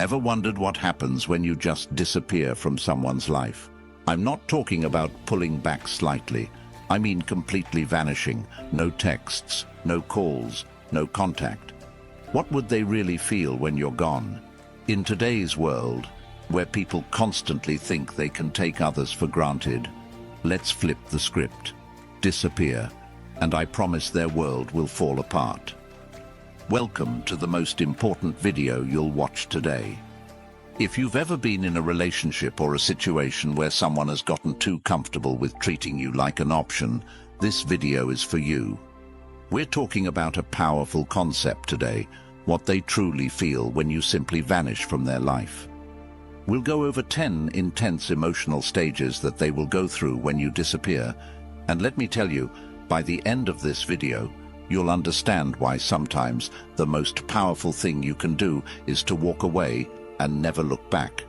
Ever wondered what happens when you just disappear from someone's life? I'm not talking about pulling back slightly. I mean completely vanishing. No texts, no calls, no contact. What would they really feel when you're gone? In today's world, where people constantly think they can take others for granted, let's flip the script. Disappear, and I promise their world will fall apart. Welcome to the most important video you'll watch today. If you've ever been in a relationship or a situation where someone has gotten too comfortable with treating you like an option, this video is for you. We're talking about a powerful concept today, what they truly feel when you simply vanish from their life. We'll go over 10 intense emotional stages that they will go through when you disappear, and let me tell you, by the end of this video, you'll understand why sometimes the most powerful thing you can do is to walk away and never look back.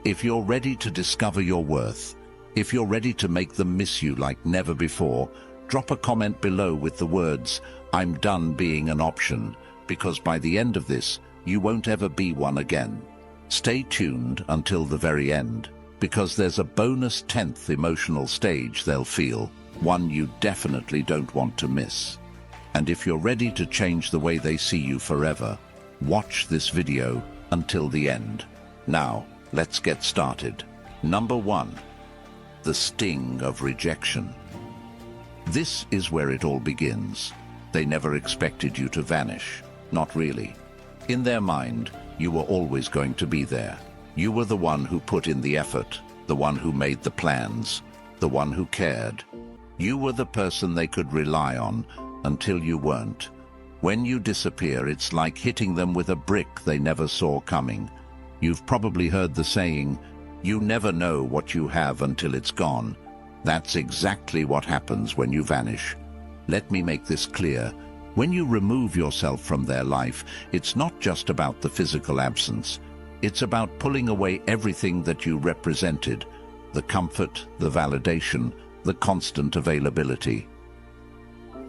If you're ready to discover your worth, if you're ready to make them miss you like never before, drop a comment below with the words, "I'm done being an option," because by the end of this, you won't ever be one again. Stay tuned until the very end, because there's a bonus 10th emotional stage they'll feel, one you definitely don't want to miss. And if you're ready to change the way they see you forever, watch this video until the end. Now, let's get started. Number 1. The sting of rejection. This is where it all begins. They never expected you to vanish. Not really. In their mind, you were always going to be there. You were the one who put in the effort, the one who made the plans, the one who cared. You were the person they could rely on, until you weren't. When you disappear, it's like hitting them with a brick they never saw coming. You've probably heard the saying, "You never know what you have until it's gone." That's exactly what happens when you vanish. Let me make this clear. When you remove yourself from their life, it's not just about the physical absence. It's about pulling away everything that you represented, the comfort, the validation, the constant availability.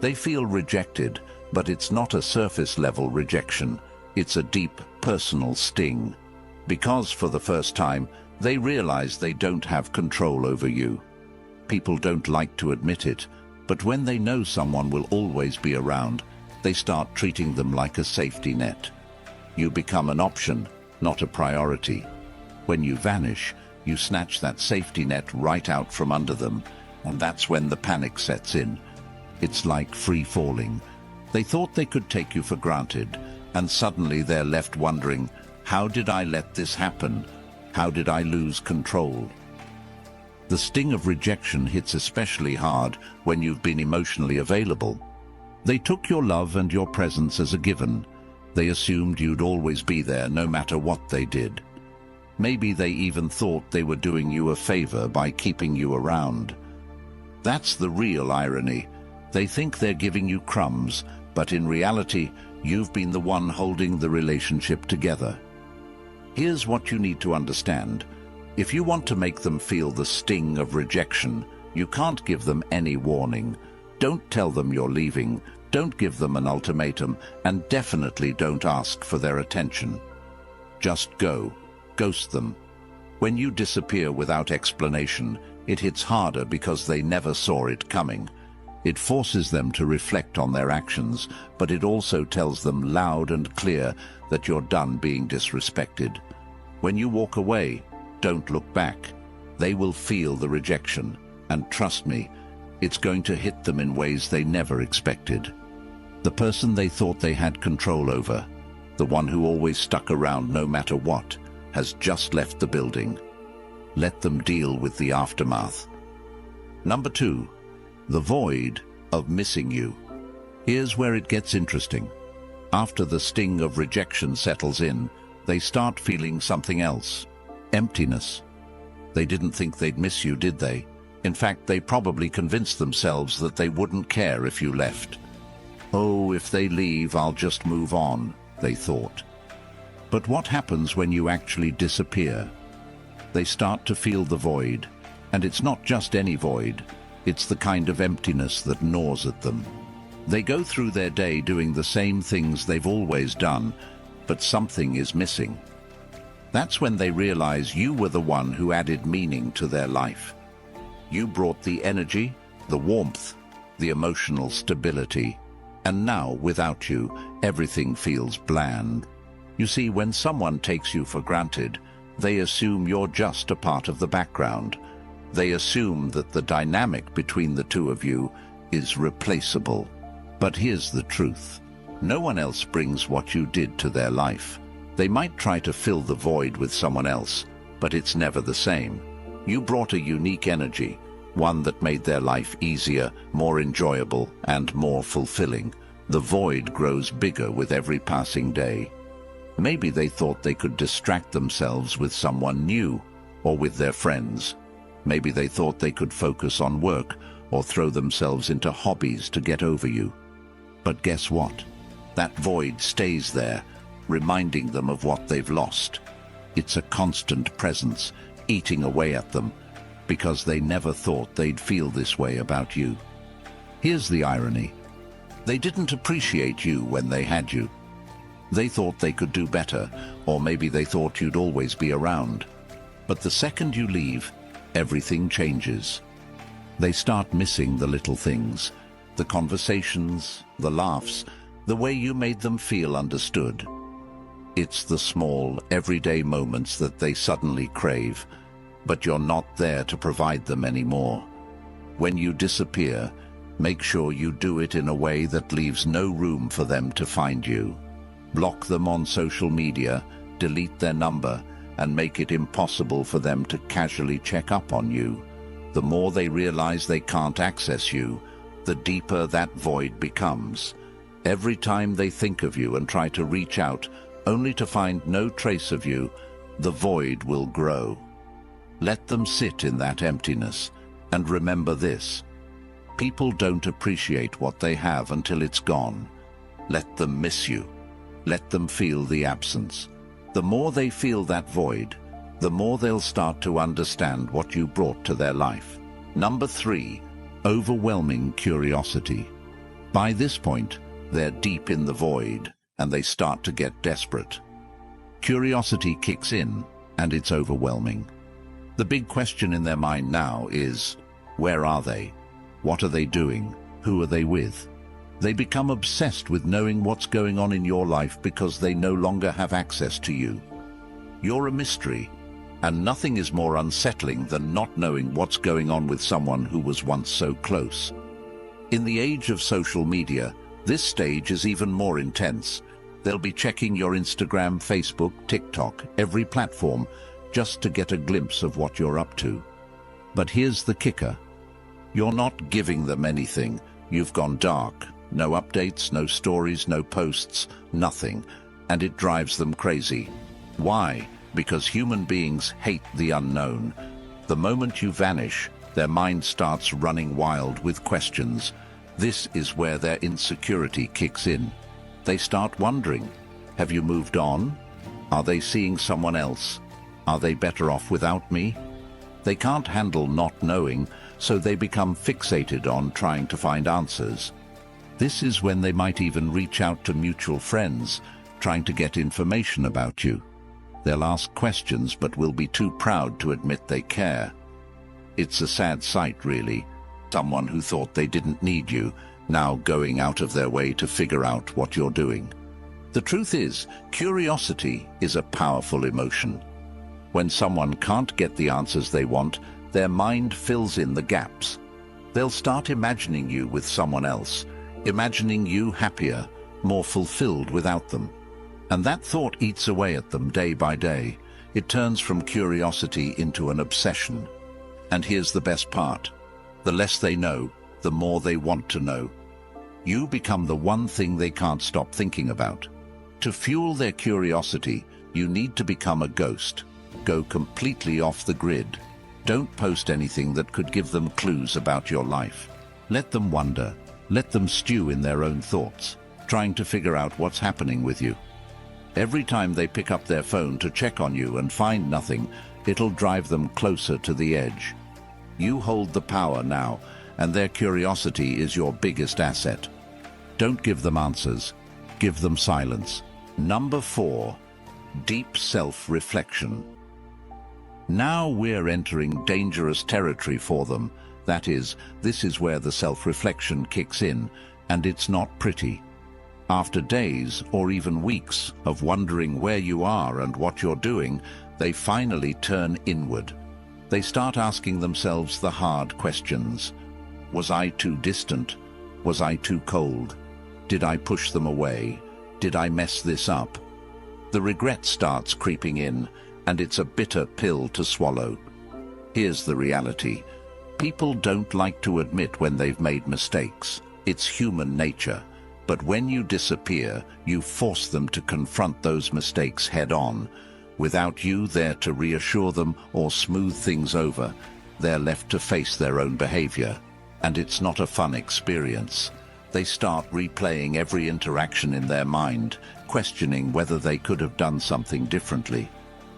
They feel rejected, but it's not a surface-level rejection. It's a deep, personal sting. Because for the first time, they realize they don't have control over you. People don't like to admit it, but when they know someone will always be around, they start treating them like a safety net. You become an option, not a priority. When you vanish, you snatch that safety net right out from under them, and that's when the panic sets in. It's like free falling. They thought they could take you for granted, and suddenly they're left wondering, how did I let this happen? How did I lose control? The sting of rejection hits especially hard when you've been emotionally available. They took your love and your presence as a given. They assumed you'd always be there no matter what they did. Maybe they even thought they were doing you a favor by keeping you around. That's the real irony. They think they're giving you crumbs, but in reality, you've been the one holding the relationship together. Here's what you need to understand. If you want to make them feel the sting of rejection, you can't give them any warning. Don't tell them you're leaving, don't give them an ultimatum, and definitely don't ask for their attention. Just go. Ghost them. When you disappear without explanation, it hits harder because they never saw it coming. It forces them to reflect on their actions, but it also tells them loud and clear that you're done being disrespected. When you walk away, don't look back. They will feel the rejection, and trust me, it's going to hit them in ways they never expected. The person they thought they had control over, the one who always stuck around no matter what, has just left the building. Let them deal with the aftermath. Number 2. The void of missing you. Here's where it gets interesting. After the sting of rejection settles in, they start feeling something else. Emptiness. They didn't think they'd miss you, did they? In fact, they probably convinced themselves that they wouldn't care if you left. Oh, if they leave, I'll just move on, they thought. But what happens when you actually disappear? They start to feel the void, and it's not just any void. It's the kind of emptiness that gnaws at them. They go through their day doing the same things they've always done, but something is missing. That's when they realize you were the one who added meaning to their life. You brought the energy, the warmth, the emotional stability. And now, without you, everything feels bland. You see, when someone takes you for granted, they assume you're just a part of the background. They assume that the dynamic between the two of you is replaceable. But here's the truth. No one else brings what you did to their life. They might try to fill the void with someone else, but it's never the same. You brought a unique energy, one that made their life easier, more enjoyable, and more fulfilling. The void grows bigger with every passing day. Maybe they thought they could distract themselves with someone new, or with their friends. Maybe they thought they could focus on work, or throw themselves into hobbies to get over you. But guess what? That void stays there, reminding them of what they've lost. It's a constant presence, eating away at them, because they never thought they'd feel this way about you. Here's the irony. They didn't appreciate you when they had you. They thought they could do better, or maybe they thought you'd always be around. But the second you leave, everything changes. They start missing the little things, the conversations, the laughs, the way you made them feel understood. It's the small, everyday moments that they suddenly crave, but you're not there to provide them anymore. When you disappear, make sure you do it in a way that leaves no room for them to find you. Block them on social media, delete their number, and make it impossible for them to casually check up on you. The more they realize they can't access you, the deeper that void becomes. Every time they think of you and try to reach out, only to find no trace of you, the void will grow. Let them sit in that emptiness, and remember this. People don't appreciate what they have until it's gone. Let them miss you. Let them feel the absence. The more they feel that void, the more they'll start to understand what you brought to their life. Number 3, overwhelming curiosity. By this point, they're deep in the void, and they start to get desperate. Curiosity kicks in, and it's overwhelming. The big question in their mind now is, where are they? What are they doing? Who are they with? They become obsessed with knowing what's going on in your life because they no longer have access to you. You're a mystery, and nothing is more unsettling than not knowing what's going on with someone who was once so close. In the age of social media, this stage is even more intense. They'll be checking your Instagram, Facebook, TikTok, every platform, just to get a glimpse of what you're up to. But here's the kicker. You're not giving them anything. You've gone dark. No updates, no stories, no posts, nothing. And it drives them crazy. Why? Because human beings hate the unknown. The moment you vanish, their mind starts running wild with questions. This is where their insecurity kicks in. They start wondering, have you moved on? Are they seeing someone else? Are they better off without me? They can't handle not knowing, so they become fixated on trying to find answers. This is when they might even reach out to mutual friends, trying to get information about you. They'll ask questions but will be too proud to admit they care. It's a sad sight, really. Someone who thought they didn't need you, now going out of their way to figure out what you're doing. The truth is, curiosity is a powerful emotion. When someone can't get the answers they want, their mind fills in the gaps. They'll start imagining you with someone else, imagining you happier, more fulfilled without them. And that thought eats away at them day by day. It turns from curiosity into an obsession. And here's the best part. The less they know, the more they want to know. You become the one thing they can't stop thinking about. To fuel their curiosity, you need to become a ghost. Go completely off the grid. Don't post anything that could give them clues about your life. Let them wonder. Let them stew in their own thoughts, trying to figure out what's happening with you. Every time they pick up their phone to check on you and find nothing, it'll drive them closer to the edge. You hold the power now, and their curiosity is your biggest asset. Don't give them answers. Give them silence. Number 4, Deep self-reflection. Now we're entering dangerous territory for them. That is, this is where the self-reflection kicks in, and it's not pretty. After days or even weeks of wondering where you are and what you're doing, they finally turn inward. They start asking themselves the hard questions. Was I too distant? Was I too cold? Did I push them away? Did I mess this up? The regret starts creeping in, and it's a bitter pill to swallow. Here's the reality. People don't like to admit when they've made mistakes. It's human nature. But when you disappear, you force them to confront those mistakes head-on. Without you there to reassure them or smooth things over, they're left to face their own behavior. And it's not a fun experience. They start replaying every interaction in their mind, questioning whether they could have done something differently.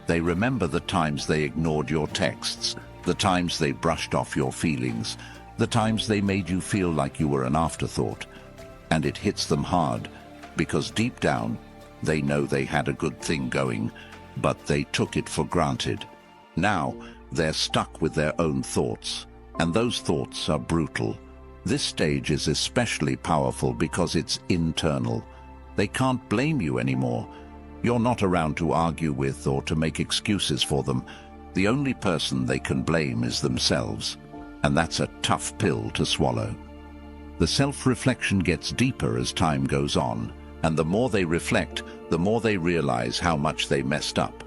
They remember the times they ignored your texts, the times they brushed off your feelings, the times they made you feel like you were an afterthought. And it hits them hard, because deep down, they know they had a good thing going, but they took it for granted. Now, they're stuck with their own thoughts, and those thoughts are brutal. This stage is especially powerful because it's internal. They can't blame you anymore. You're not around to argue with or to make excuses for them. The only person they can blame is themselves, and that's a tough pill to swallow. The self-reflection gets deeper as time goes on, and the more they reflect, the more they realize how much they messed up.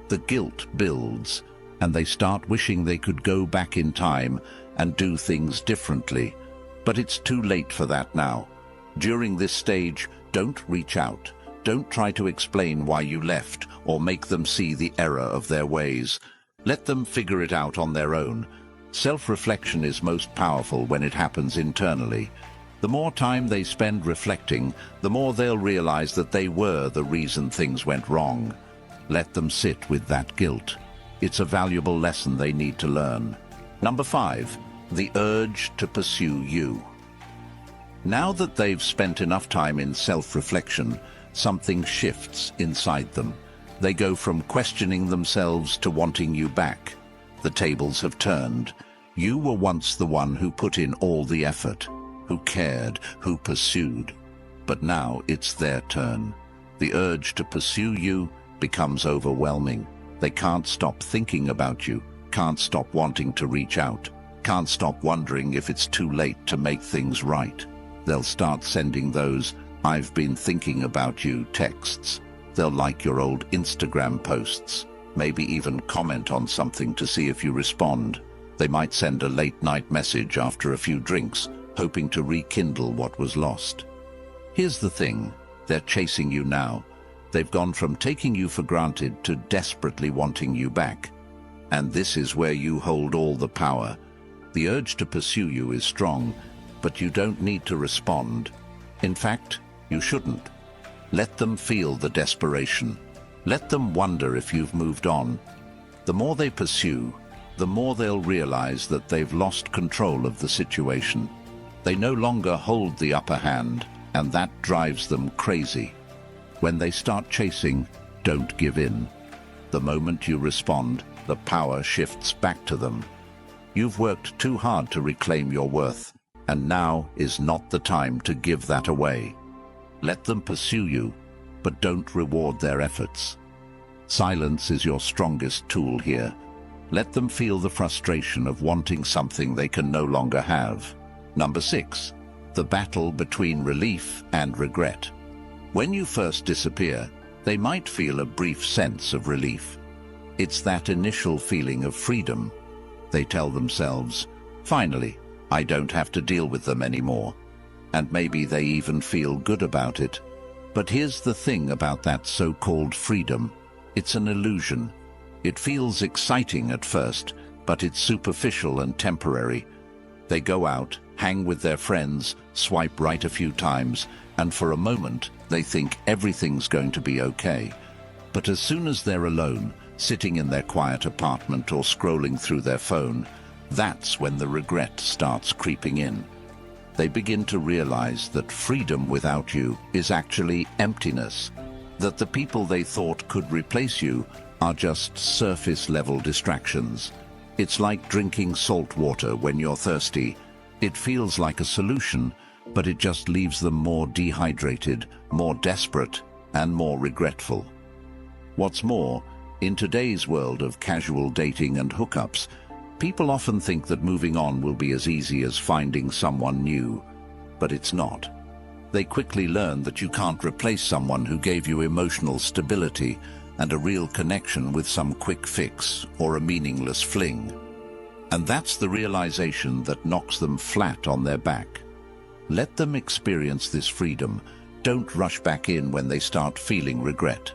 The guilt builds, and they start wishing they could go back in time and do things differently. But it's too late for that now. During this stage, don't reach out. Don't try to explain why you left or make them see the error of their ways. Let them figure it out on their own. Self-reflection is most powerful when it happens internally. The more time they spend reflecting, the more they'll realize that they were the reason things went wrong. Let them sit with that guilt. It's a valuable lesson they need to learn. Number 5, the urge to pursue you. Now that they've spent enough time in self-reflection, something shifts inside them. They go from questioning themselves to wanting you back. The tables have turned. You were once the one who put in all the effort, who cared, who pursued. But now it's their turn. The urge to pursue you becomes overwhelming. They can't stop thinking about you, can't stop wanting to reach out, can't stop wondering if it's too late to make things right. They'll start sending those "I've been thinking about you" texts. They'll like your old Instagram posts, maybe even comment on something to see if you respond. They might send a late-night message after a few drinks, hoping to rekindle what was lost. Here's the thing, they're chasing you now. They've gone from taking you for granted to desperately wanting you back. And this is where you hold all the power. The urge to pursue you is strong, but you don't need to respond. In fact, you shouldn't. Let them feel the desperation. Let them wonder if you've moved on. The more they pursue, the more they'll realize that they've lost control of the situation. They no longer hold the upper hand, and that drives them crazy. When they start chasing, don't give in. The moment you respond, the power shifts back to them. You've worked too hard to reclaim your worth, and now is not the time to give that away. Let them pursue you, but don't reward their efforts. Silence is your strongest tool here. Let them feel the frustration of wanting something they can no longer have. Number 6, the battle between relief and regret. When you first disappear, they might feel a brief sense of relief. It's that initial feeling of freedom. They tell themselves, "Finally, I don't have to deal with them anymore." And maybe they even feel good about it. But here's the thing about that so-called freedom. It's an illusion. It feels exciting at first, but it's superficial and temporary. They go out, hang with their friends, swipe right a few times, and for a moment, they think everything's going to be okay. But as soon as they're alone, sitting in their quiet apartment or scrolling through their phone, that's when the regret starts creeping in. They begin to realize that freedom without you is actually emptiness. that the people they thought could replace you are just surface-level distractions. It's like drinking salt water when you're thirsty. It feels like a solution, but it just leaves them more dehydrated, more desperate, and more regretful. What's more, in today's world of casual dating and hookups, people often think that moving on will be as easy as finding someone new, but it's not. They quickly learn that you can't replace someone who gave you emotional stability and a real connection with some quick fix or a meaningless fling. And that's the realization that knocks them flat on their back. Let them experience this freedom. Don't rush back in when they start feeling regret.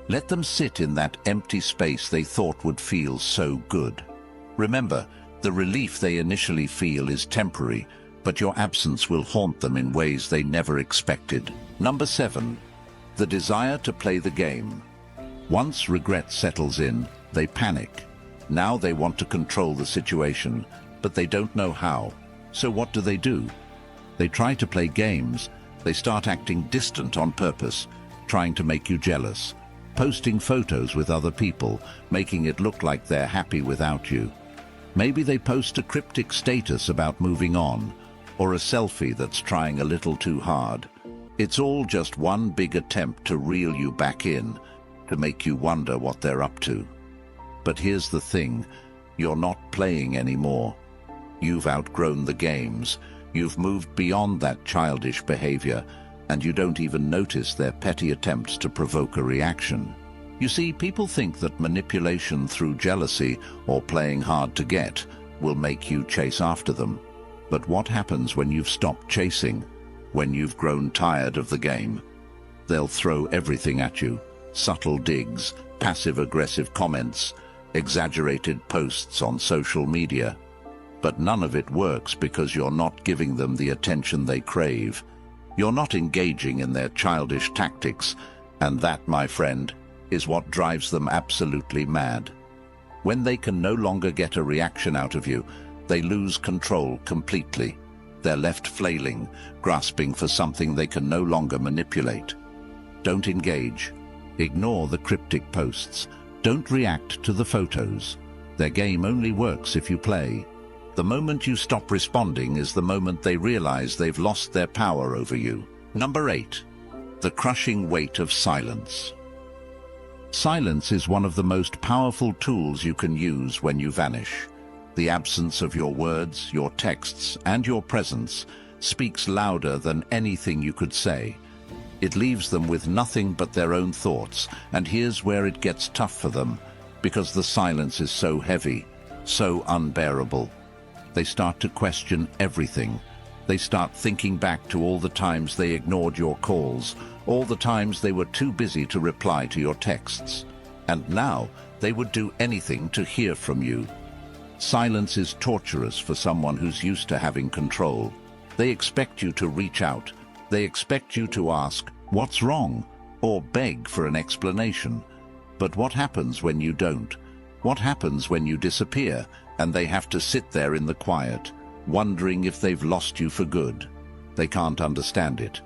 Let them sit in that empty space they thought would feel so good. Remember, the relief they initially feel is temporary, but your absence will haunt them in ways they never expected. Number 7, the desire to play the game. Once regret settles in, they panic. Now they want to control the situation, but they don't know how. So what do? They try to play games. They start acting distant on purpose, trying to make you jealous, posting photos with other people, making it look like they're happy without you. Maybe they post a cryptic status about moving on, or a selfie that's trying a little too hard. It's all just one big attempt to reel you back in, to make you wonder what they're up to. But here's the thing, you're not playing anymore. You've outgrown the games. You've moved beyond that childish behavior, and you don't even notice their petty attempts to provoke a reaction. You see, people think that manipulation through jealousy or playing hard to get will make you chase after them. But what happens when you've stopped chasing, when you've grown tired of the game? They'll throw everything at you. Subtle digs, passive-aggressive comments, exaggerated posts on social media. But none of it works because you're not giving them the attention they crave. You're not engaging in their childish tactics, and that, my friend, is what drives them absolutely mad. When they can no longer get a reaction out of you, they lose control completely. They're left flailing, grasping for something they can no longer manipulate. Don't engage. Ignore the cryptic posts. Don't react to the photos. Their game only works if you play. The moment you stop responding is the moment they realize they've lost their power over you. Number 8, the crushing weight of silence. Silence is one of the most powerful tools you can use when you vanish. The absence of your words, your texts, and your presence speaks louder than anything you could say. It leaves them with nothing but their own thoughts, and here's where it gets tough for them, because the silence is so heavy, so unbearable. They start to question everything. They start thinking back to all the times they ignored your calls, all the times they were too busy to reply to your texts. And now they would do anything to hear from you. Silence is torturous for someone who's used to having control. They expect you to reach out. They expect you to ask, "What's wrong?" or beg for an explanation. But what happens when you don't? What happens when you disappear and they have to sit there in the quiet, wondering if they've lost you for good? They can't understand it.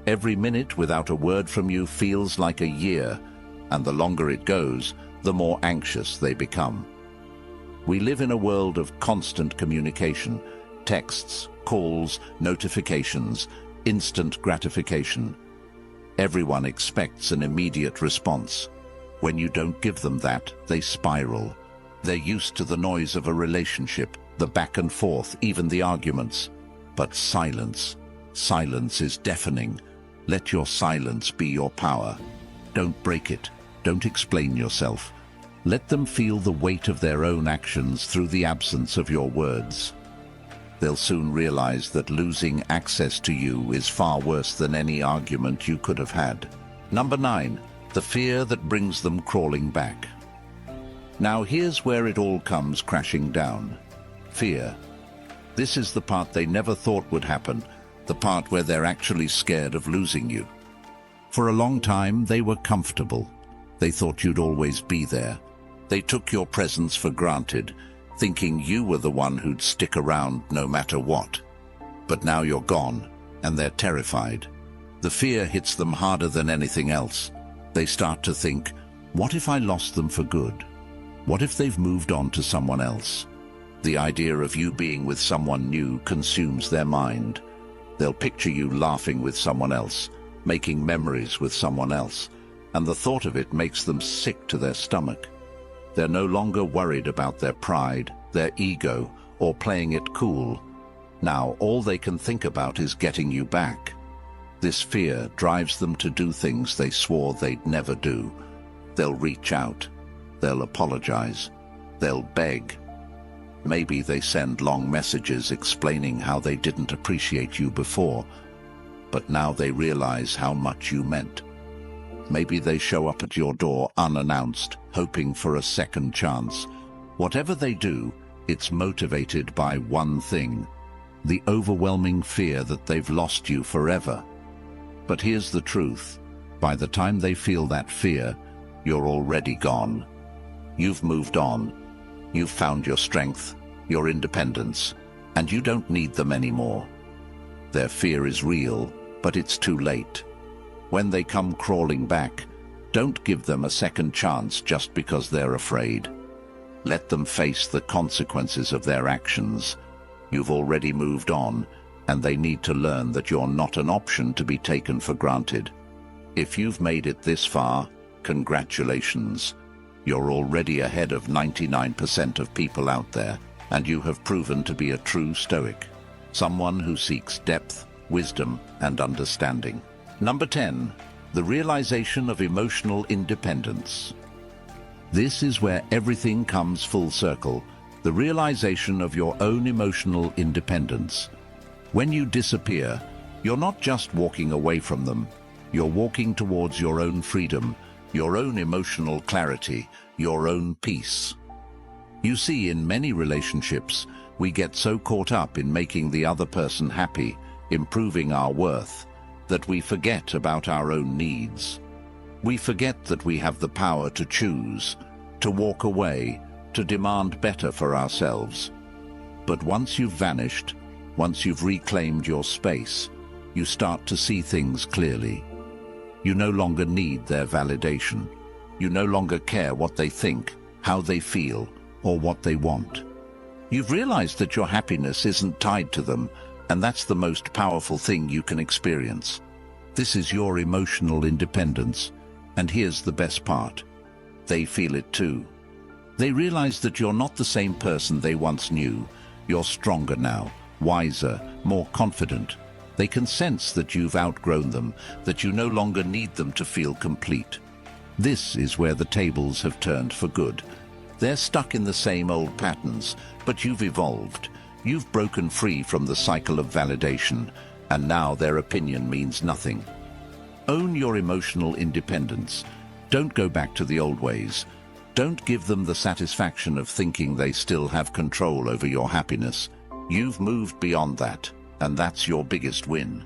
Every minute without a word from you feels like a year, and the longer it goes, the more anxious they become. We live in a world of constant communication, texts, calls, notifications, instant gratification. Everyone expects an immediate response. When you don't give them that, they spiral. They're used to the noise of a relationship, the back and forth, even the arguments. But silence is deafening. Let your silence be your power. Don't break it. Don't explain yourself. Let them feel the weight of their own actions through the absence of your words. They'll soon realize that losing access to you is far worse than any argument you could have had. Number 9, the fear that brings them crawling back. Now here's where it all comes crashing down. Fear. This is the part they never thought would happen, the part where they're actually scared of losing you. For a long time, they were comfortable. They thought you'd always be there. They took your presence for granted, thinking you were the one who'd stick around no matter what. But now you're gone, and they're terrified. The fear hits them harder than anything else. They start to think, what if I lost them for good? What if they've moved on to someone else? The idea of you being with someone new consumes their mind. They'll picture you laughing with someone else, making memories with someone else, and the thought of it makes them sick to their stomach. They're no longer worried about their pride, their ego, or playing it cool. Now all they can think about is getting you back. This fear drives them to do things they swore they'd never do. They'll reach out. They'll apologize. They'll beg. Maybe they send long messages explaining how they didn't appreciate you before, but now they realize how much you meant. Maybe they show up at your door unannounced, hoping for a second chance. Whatever they do, it's motivated by one thing: the overwhelming fear that they've lost you forever. But here's the truth. By the time they feel that fear, you're already gone. You've moved on. You've found your strength, your independence, and you don't need them anymore. Their fear is real, but it's too late. When they come crawling back, don't give them a second chance just because they're afraid. Let them face the consequences of their actions. You've already moved on, and they need to learn that you're not an option to be taken for granted. If you've made it this far, congratulations. You're already ahead of 99% of people out there, and you have proven to be a true Stoic, someone who seeks depth, wisdom, and understanding. Number 10, the realization of emotional independence. This is where everything comes full circle, the realization of your own emotional independence. When you disappear, you're not just walking away from them, you're walking towards your own freedom, your own emotional clarity, your own peace. You see, in many relationships, we get so caught up in making the other person happy, improving our worth, that we forget about our own needs. We forget that we have the power to choose, to walk away, to demand better for ourselves. But once you've vanished, once you've reclaimed your space, you start to see things clearly. You no longer need their validation. You no longer care what they think, how they feel, or what they want. You've realized that your happiness isn't tied to them, and that's the most powerful thing you can experience. This is your emotional independence, and here's the best part. They feel it too. They realize that you're not the same person they once knew. You're stronger now, wiser, more confident. They can sense that you've outgrown them, that you no longer need them to feel complete. This is where the tables have turned for good. They're stuck in the same old patterns, but you've evolved. You've broken free from the cycle of validation, and now their opinion means nothing. Own your emotional independence. Don't go back to the old ways. Don't give them the satisfaction of thinking they still have control over your happiness. You've moved beyond that, and that's your biggest win.